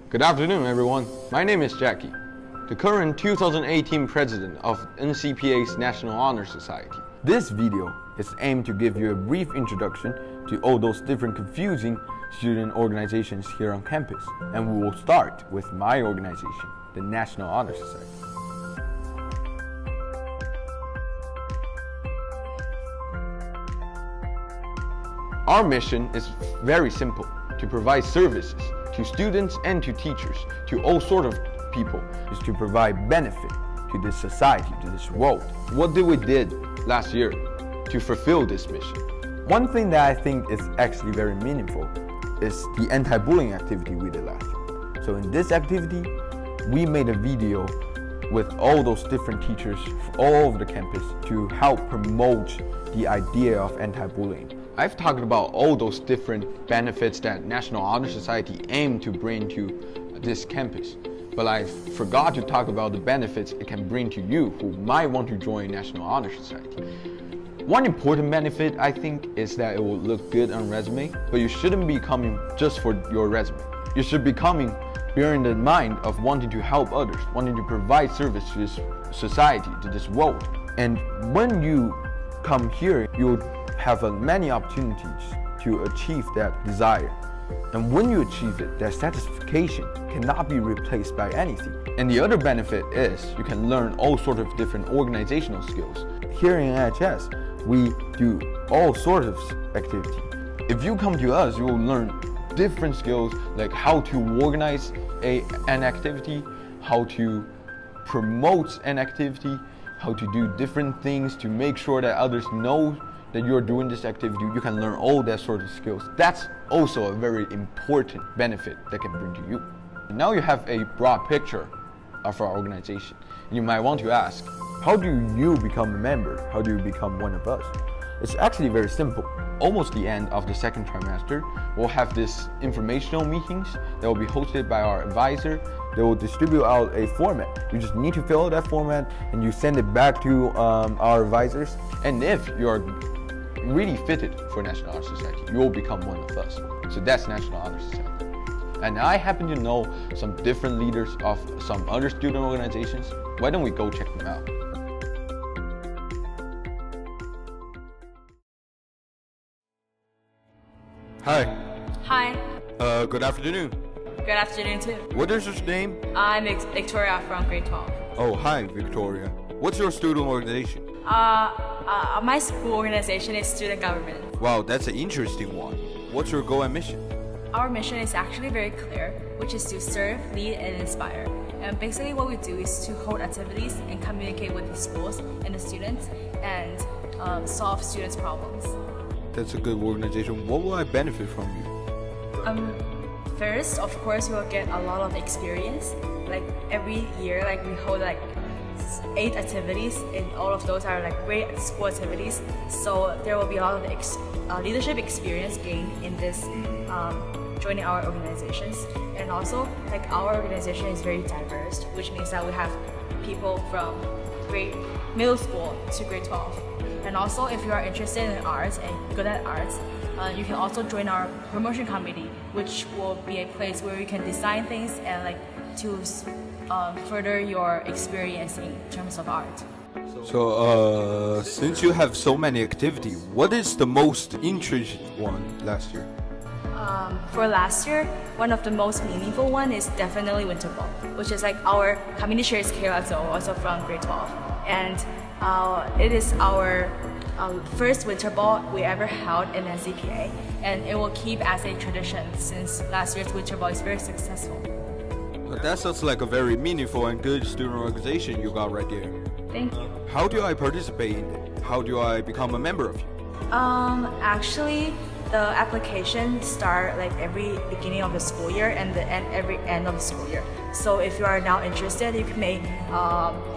Good afternoon, everyone. My name is Jackie, the current 2018 president of NCPA's National Honor Society. This video is aimed to give you a brief introduction to all those different confusing student organizations here on campus. And we will start with my organization, the National Honor Society. Our mission is very simple: to provide services to students and to teachers, to all sorts of people, is to provide benefit to this society, to this world. What did we did last year to fulfill this mission? One thing that I think is actually very meaningful is the anti-bullying activity we did last year. So in this activity, we made a video with all those different teachers all over the campus to help promote the idea of anti-bullying. I've talked about all those different benefits that National Honor Society aim to bring to this campus, but I forgot to talk about the benefits it can bring to you who might want to join National Honor Society. One important benefit, I think, is that it will look good on resume, but you shouldn't be coming just for your resume. You should be coming bearing the mind of wanting to help others, wanting to provide service to this society, to this world. And when you come here, you'll have many opportunities to achieve that desire. And when you achieve it, that satisfaction cannot be replaced by anything. And the other benefit is you can learn all sorts of different organizational skills. Here in NHS, we do all sorts of activity. If you come to us, you will learn different skills like how to organize an activity, how to promote an activity, how to do different things to make sure that others know that you're doing this activity. You can learn all that sort of skills. That's also a very important benefit that can bring to you. Now you have a broad picture of our organization. You might want to ask, how do you become a member? How do you become one of us? It's actually very simple. Almost the end of the second trimester, we'll have these informational meetings that will be hosted by our advisor. They will distribute out a format. You just need to fill out that format and you send it back to our advisors. And if you're really fitted for National Honor Society, you will become one of us. So that's National Honor Society. And I happen to know some different leaders of some other student organizations. Why don't we go check them out? Hi. Hi. Good afternoon. Good afternoon too. What is your name? I'm Victoria from grade 12. Oh, hi, Victoria. What's your student organization? My school organization is student government. Wow, that's an interesting one. What's your goal and mission? Our mission is actually very clear, which is to serve, lead, and inspire. And basically what we do is to hold activities and communicate with the schools and the students and solve students' problems. That's a good organization. What will I benefit from you? First, of course, we will get a lot of experience. Like every year, like we hold like 8 activities, and all of those are like great school activities. So there will be a lot of leadership experience gained in this joining our organizations. And also, like our organization is very diverse, which means that we have people from grade middle school to grade 12. And also, if you are interested in arts and good at arts, you can also join our promotion committee, which will be a place where you can design things and like to further your experience in terms of art. So, since you have so many activities, what is the most interesting one last year? For last year, one of the most meaningful one is definitely winter ball, which is like our community chair is also from grade 12, and it is our first winter ball we ever held in NCPA, and it will keep as a tradition since last year's winter ball is very successful. That sounds like a very meaningful and good student organization you got right there. Thank you. How do I participate in it? How do I become a member of you? Actually, the application start like every beginning of the school year and every end of the school year. So if you are now interested, you may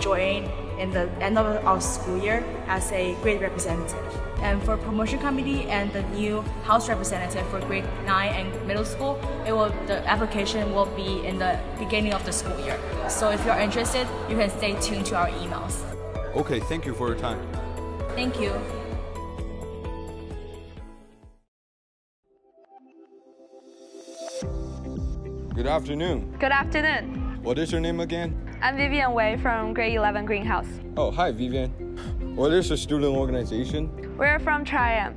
join in the end of our school year as a grade representative. And for promotion committee and the new house representative for grade 9 and middle school, the application will be in the beginning of the school year. So if you are interested, you can stay tuned to our emails. Okay, thank you for your time. Thank you. Good afternoon. Good afternoon. What is your name again? I'm Vivian Wei from grade 11 Greenhouse. Oh, hi, Vivian. What is your student organization? We're from Triumph.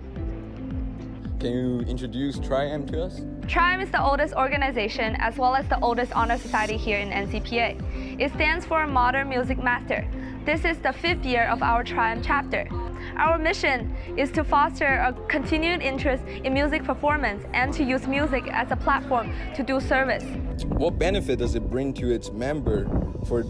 Can you introduce Triumph to us? Triumph is the oldest organization as well as the oldest honor society here in NCPA. It stands for Modern Music Master. This is the 5th year of our Triumph chapter. Our mission is to foster a continued interest in music performance and to use music as a platform to do service. What benefit does it bring to its member for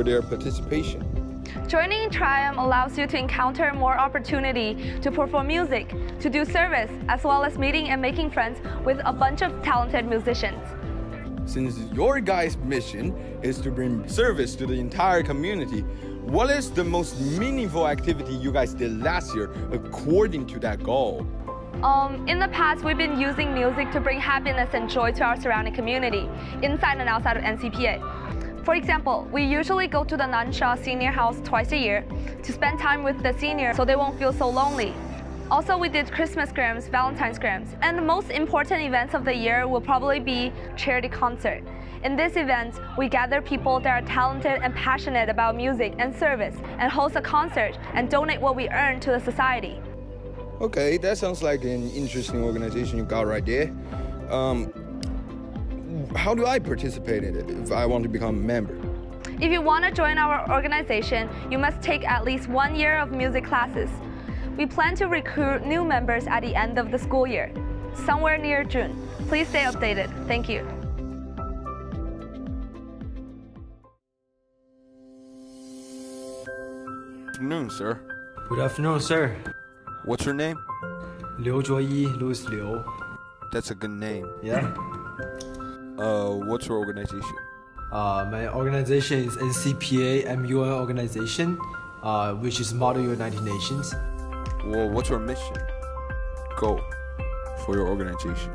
their participation? Joining Triumph allows you to encounter more opportunity to perform music, to do service, as well as meeting and making friends with a bunch of talented musicians. Since your guys' mission is to bring service to the entire community, what is the most meaningful activity you guys did last year according to that goal? In the past, we've been using music to bring happiness and joy to our surrounding community, inside and outside of NCPA. For example, we usually go to the Nansha Senior House twice a year to spend time with the seniors so they won't feel so lonely. Also, we did Christmas grams, Valentine's grams, and the most important events of the year will probably be charity concert. In this event, we gather people that are talented and passionate about music and service and host a concert and donate what we earn to the society. Okay, that sounds like an interesting organization you got right there. How do I participate in it if I want to become a member? If you want to join our organization, you must take at least 1 year of music classes. We plan to recruit new members at the end of the school year, somewhere near June. Please stay updated. Thank you. Good afternoon, sir. Good afternoon, sir. What's your name? Liu Zhuoyi, Louis Liu. That's a good name. Yeah. What's your organization? My organization is NCPA MUN organization, which is Model United Nations. Well, what's your mission? Goal for your organization?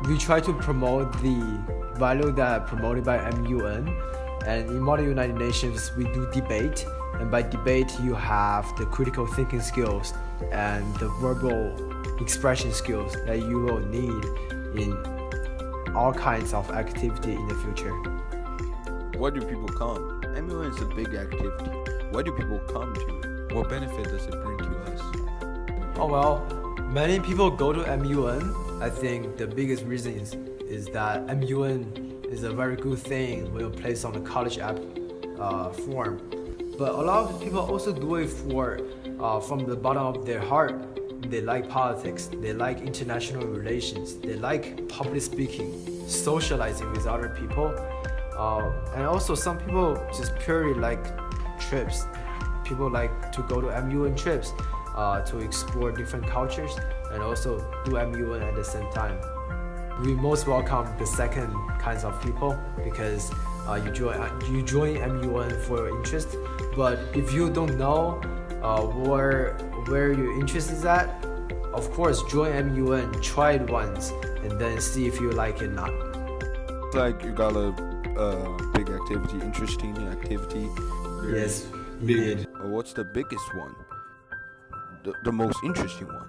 We try to promote the value that are promoted by MUN, and in Model United Nations we do debate, and by debate you have the critical thinking skills and the verbal expression skills that you will need in all kinds of activity in the future. Why do people come? MUN is a big activity. Why do people come to it? What benefit does it bring to us? Oh well, many people go to MUN. I think the biggest reason is that MUN is a very good thing when you place on the college app form. But a lot of people also do it from the bottom of their heart. They like politics, they like international relations, they like public speaking, socializing with other people. And also some people just purely like trips. People like to go to MUN trips to explore different cultures and also do MUN at the same time. We most welcome the second kinds of people because you join MUN for your interest, but if you don't know where your interest is at, of course join MUN, try it once, and then see if you like it or not. Like you got a big activity, interesting activity. Yes, we did. What's the biggest one? The most interesting one?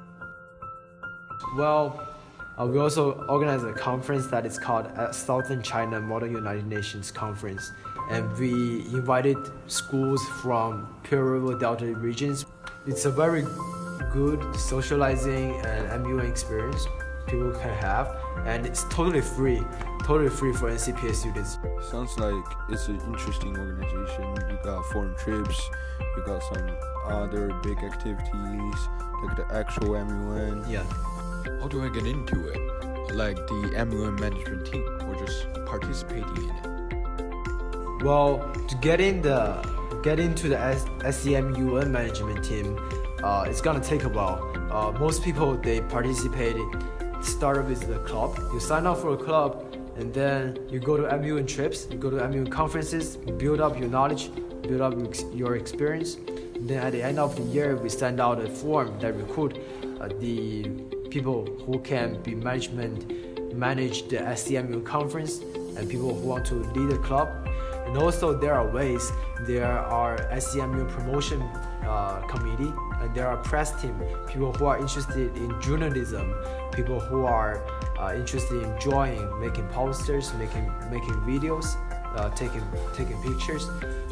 Well, we also organized a conference that is called Southern China Model United Nations Conference, and we invited schools from Pearl River Delta regions. It's a very good socializing and MUN experience people can have, and it's totally free for NCPA students. Sounds like it's an interesting organization. You got foreign trips, you got some other big activities, like the actual MUN. Yeah. How do I get into it? Like the MUN management team or just participating in it? Well, to get into the SCMUN management team, it's gonna take a while. Most people they participate. Start with the club. You sign up for a club, and then you go to MUN trips. You go to MUN conferences. You build up your knowledge, build up your experience. And then at the end of the year, we send out a form that recruit the people who can be manage the SCMUN conference and people who want to lead a club. And also there are SCMUN promotion committee, and there are press team, people who are interested in journalism, people who are interested in drawing, making posters, making videos, taking pictures.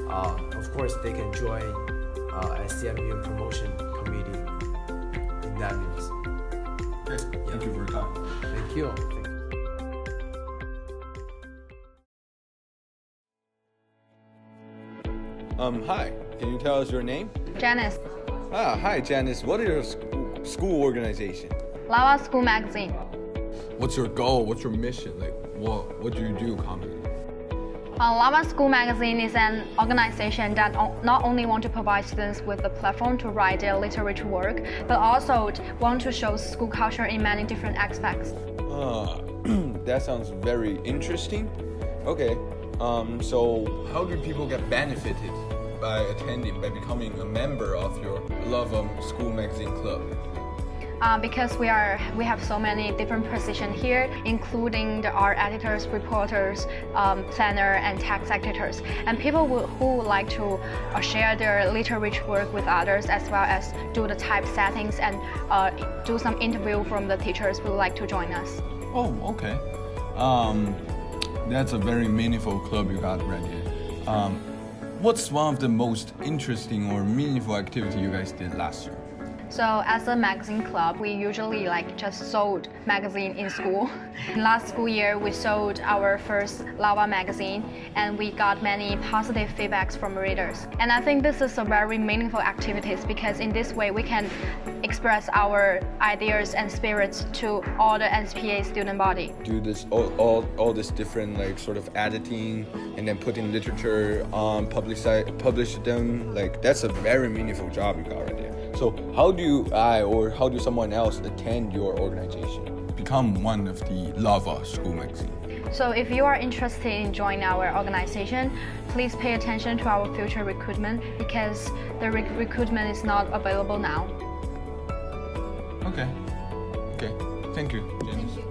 Of course, they can join as the MUN promotion committee in that means. Okay. Thank you for your time. Thank you. Hi, can you tell us your name? Janice, Hi Janice, what is your school organization? Lava School Magazine. What's your goal? What's your mission? Like, what do you do commonly? Lava School Magazine is an organization that not only want to provide students with a platform to write their literature work, but also want to show school culture in many different aspects. That sounds very interesting. Okay, so how do people get benefited by becoming a member of your Love School Magazine Club? Because we have so many different positions here, including the art editors, reporters, planner, and text editors, and people who like to share their literature work with others, as well as do the typesettings and do some interview from the teachers who like to join us. Oh, okay. That's a very meaningful club you got right here. What's one of the most interesting or meaningful activity you guys did last year? So as a magazine club, we usually just sold magazine in school. Last school year, we sold our first Lava magazine, and we got many positive feedbacks from readers. And I think this is a very meaningful activities because in this way we can express our ideas and spirits to all the NCPA student body. Do this all this different sort of editing and then putting literature on publish them. That's a very meaningful job you got right there. So how do how do someone else attend your organization? Become one of the Lava School Magazine. So if you are interested in joining our organization, please pay attention to our future recruitment because the recruitment is not available now. Okay. Thank you, Janice.